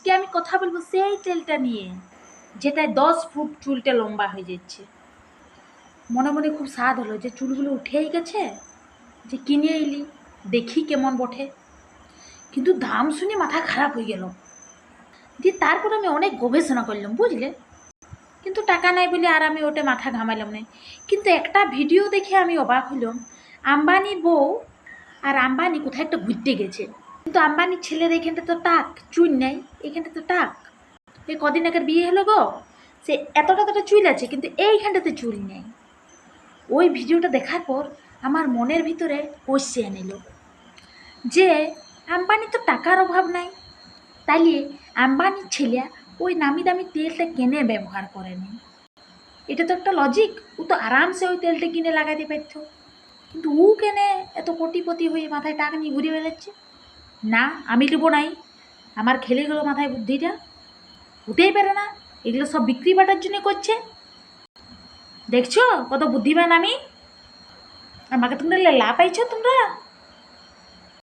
আজকে আমি কথা বলবো সেই তেলটা নিয়ে, যেটায় 10 ফুট চুলটা লম্বা হয়ে যাচ্ছে। মনে মনে খুব স্বাদ হলো যে চুলগুলো উঠেই গেছে, যে কিনে এলি দেখি কেমন বটে। কিন্তু দাম শুনে মাথা খারাপ হয়ে গেল। দিয়ে তারপর আমি অনেক গবেষণা করলাম, বুঝলে। কিন্তু টাকা নাই বলে আর আমি ওটা মাথা ঘামালাম না। কিন্তু একটা ভিডিও দেখে আমি অবাক হলাম। আম্বানির বউ আর আম্বানি কোথায় একটা ঘুরতে গেছে, কিন্তু আম্বানির ছেলের এইখানটা তো টাক, চুল নেই, এইখানটা তো টাক। এই কদিন আগের বিয়ে হলো গো, সে এতটা চুল আছে কিন্তু এইখানটাতে চুল নেই। ওই ভিডিওটা দেখার পর আমার মনের ভিতরে কোশ্চেন এলো যে আম্বানি তো টাকার অভাব নাই, তাইলে আম্বানির ছেলে ওই নামি দামি তেলটা কেনে ব্যবহার করেনি? এটা তো একটা লজিক। ও তো আরামসে ওই তেলটা কিনে লাগাতে পারত, কিন্তু ও কেনে এত কোটিপতি হয়ে মাথায় টাকা নিয়ে ঘুরে বেড়াচ্ছে? না, আমি নেবো নাই, আমার খেলে গেলো মাথায় বুদ্ধিটা। হতেই পারে না, এগুলো সব বিক্রি বাটার জন্য করছে। দেখছো কত বুদ্ধিমান আমি, আমাকে তোমরা লা পাইছো তোমরা।